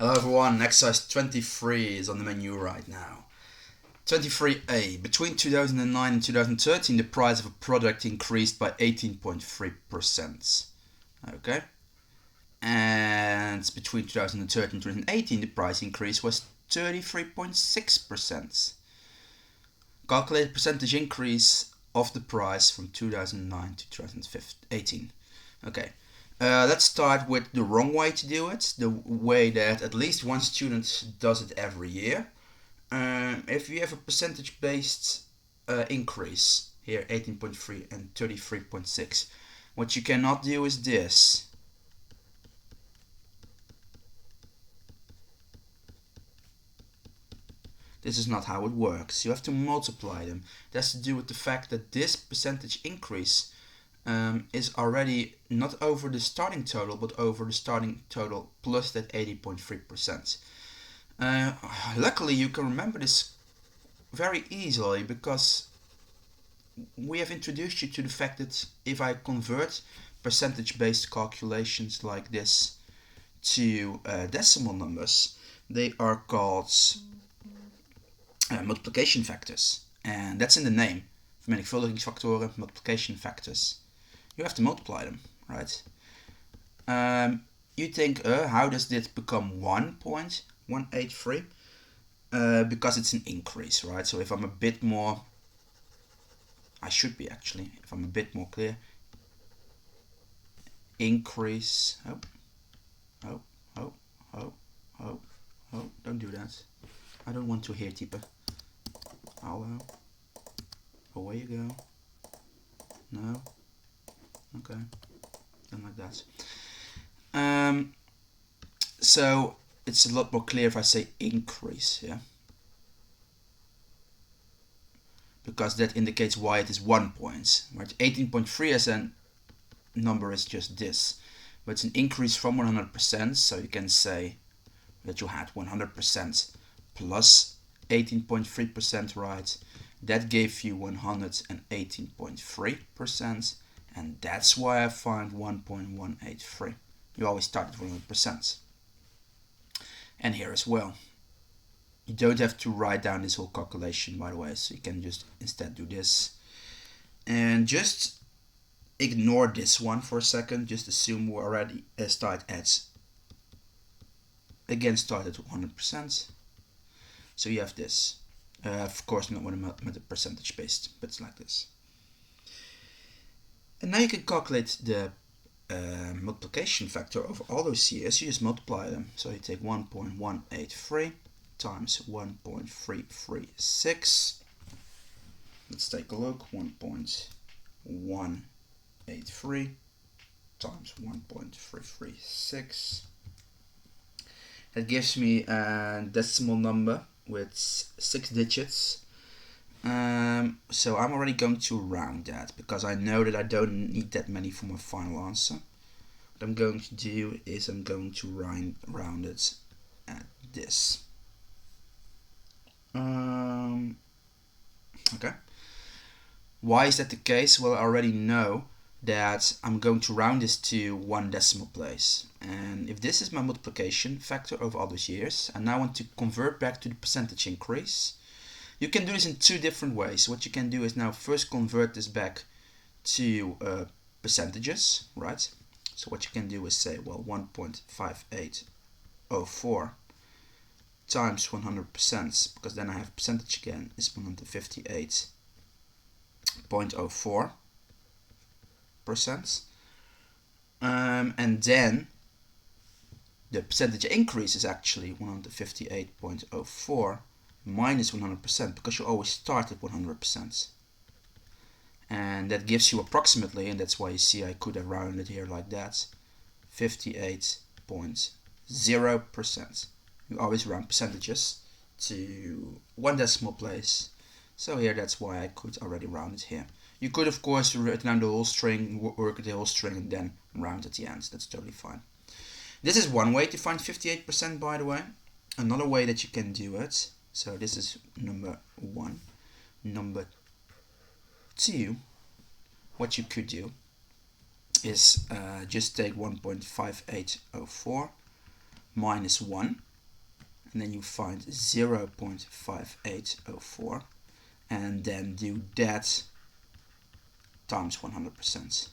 Hello everyone, exercise 23 is on the menu right now. 23a. Between 2009 and 2013, the price of a product increased by 18.3%. Okay? And between 2013 and 2018, the price increase was 33.6%. Calculate percentage increase of the price from 2009 to 2018. Okay. Let's start with the wrong way to do it, the way that at least one student does it every year. If you have a percentage-based increase, here 18.3 and 33.6, what you cannot do is this. This is not how it works. You have to multiply them. That has to do with the fact that this percentage increase is already not over the starting total, but over the starting total plus that 80.3%. Luckily, you can remember this very easily because we have introduced you to the fact that if I convert percentage-based calculations like this to decimal numbers, they are called multiplication factors. And that's in the name. Vermenigvuldigingsfactoren, multiplication factors. You have to multiply them, right? You think, how does this become 1.183? Because it's an increase, right? So if I'm a bit more, I should be actually, if I'm a bit more clear, increase, don't do that. I don't want to hear typen. Hello, away you go. No, okay, don't like that. So it's a lot more clear if I say increase, yeah, because that indicates why it is 1 point. Right, 18.3 as a number is just this, but it's an increase from 100%. So you can say that you had 100% plus 18.3%, right? That gave you 118.3%, and that's why I find 1.183. You always start at 100%. And here as well. You don't have to write down this whole calculation, by the way, so you can just instead do this. And just ignore this one for a second. Just assume we already start at 100%. So you have this. Of course, not with a percentage based, but it's like this. And now you can calculate the multiplication factor of all those years. You just multiply them. So you take 1.183 times 1.336. Let's take a look. 1.183 times 1.336. That gives me a decimal number with 6 digits. So I'm already going to round that because I know that I don't need that many for my final answer. What I'm going to do is I'm going to round it at this. Okay. Why is that the case? Well, I already know that I'm going to round this to one decimal place. And if this is my multiplication factor over all those years, and now I want to convert back to the percentage increase, you can do this in two different ways. What you can do is now first convert this back to percentages, right? So what you can do is say, well, 1.5804 times 100%, because then I have percentage again, is 158.04%. And then the percentage increase is actually 158.04 minus 100%, because you always start at 100%. And that gives you approximately, and that's why you see I could have rounded it here like that, 58.0%. You always round percentages to one decimal place. So here that's why I could already round it here. You could of course write down the whole string, work at the whole string, and then round at the end. That's totally fine. This is one way to find 58%, by the way. Another way that you can do it, so this is number 1. Number 2, what you could do is just take 1.5804 minus 1. and then you find 0.5804, and then do that times 100%.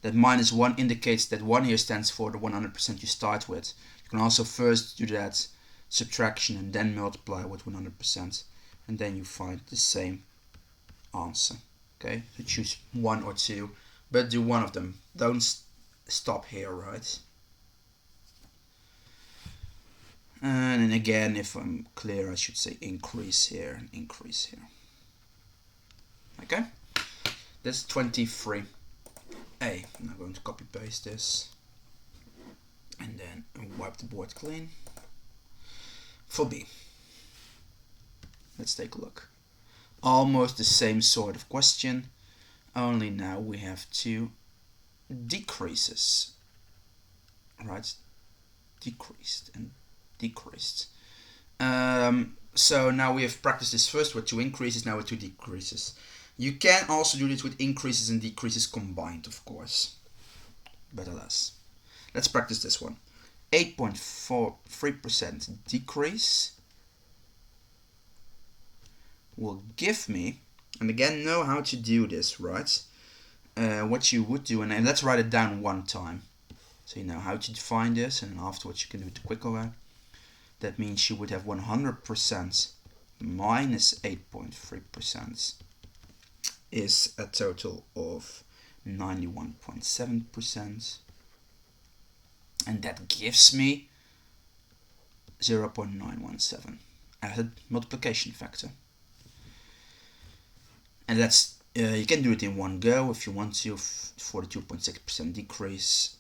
That minus 1 indicates that 1 here stands for the 100% you start with. You can also first do that subtraction and then multiply with 100%, and then you find the same answer. Okay, so choose 1 or 2, but do one of them. Don't stop here, right? And then again, if I'm clear, I should say increase here and increase here. Okay, that's 23. I'm now going to copy paste this and then wipe the board clean. For B, let's take a look. Almost the same sort of question, only now we have two decreases, right? Decreased and decreased. So now we have practiced this first with 2 increases, now with 2 decreases. You can also do this with increases and decreases combined, of course, but alas. Let's practice this one. 8.43% decrease will give me, and again, know how to do this, right? What you would do, and let's write it down one time, so you know how to define this, and afterwards you can do it the quicker way. That means you would have 100% minus 8.3% is a total of 91.7%, and that gives me 0.917 as a multiplication factor. And that's you can do it in one go if you want to. 42.6% decrease,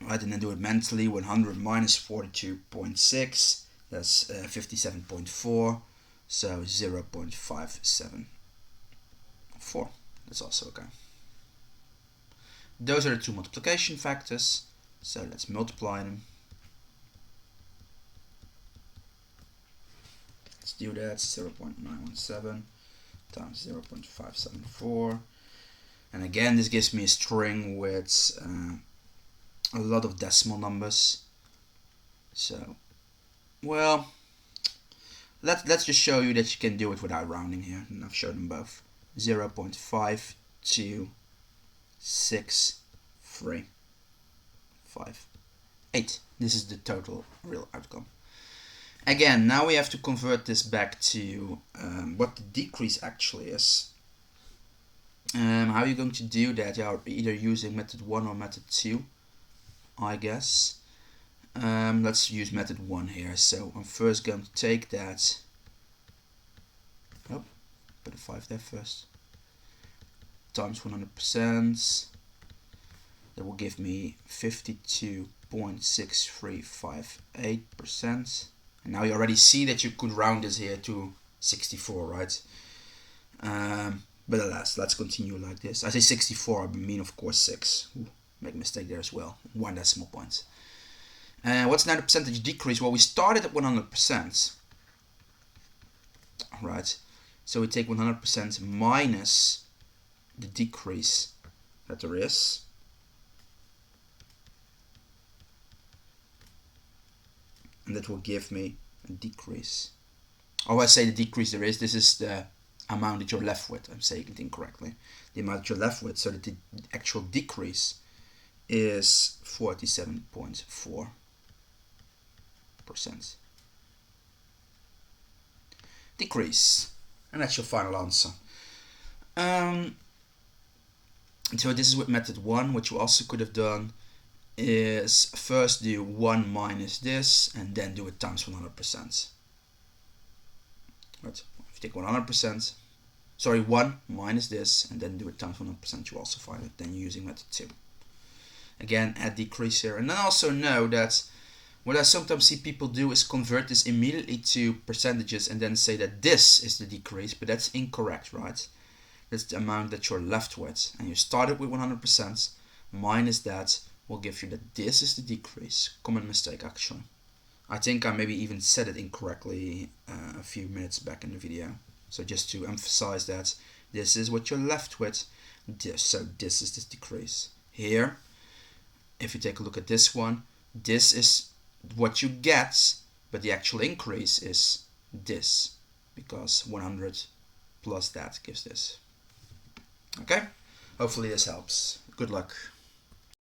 right? And then do it mentally. 100 minus 42.6, that's 57.4, so 0.574. That's also okay. Those are the 2 multiplication factors, so let's multiply them. Let's do that. 0.917 times 0.574, and again this gives me a string with a lot of decimal numbers. So, well, let's just show you that you can do it without rounding here, and I've shown them both. 0.5263558. This is the total real outcome. Again, now we have to convert this back to what the decrease actually is. How are you going to do that? You are either using method 1 or method 2, I guess. Let's use method 1 here. So I'm first going to take that. Oh, put a 5 there first. Times 100%. That will give me 52.6358%. And now you already see that you could round this here to 64, right? But alas, let's continue like this. I say 64, I mean of course 6. Ooh, make a mistake there as well. 1 decimal point. What's now the percentage decrease? Well, we started at 100%. Right? So we take 100% minus the decrease that there is. And that will give me a decrease. Oh, I say the decrease there is. This is the amount that you're left with. I'm saying it incorrectly. The amount that you're left with, so that the actual decrease is 47.4%. Decrease. And that's your final answer. So this is with method 1. What you also could have done is first do 1 minus this and then do it times 100%. Right? If you take 100%, sorry, 1 minus this and then do it times 100%, you also find it. Then you're using method 2. Again, add decrease here. And then also know that what I sometimes see people do is convert this immediately to percentages and then say that this is the decrease, but that's incorrect, right? That's the amount that you're left with. And you started with 100%, minus that will give you that this is the decrease. Common mistake, actually. I think I maybe even said it incorrectly a few minutes back in the video. So just to emphasize that this is what you're left with. So this is the decrease. Here, if you take a look at this one, this is what you get, but the actual increase is this, because 100 plus that gives this. Okay, hopefully this helps. Good luck.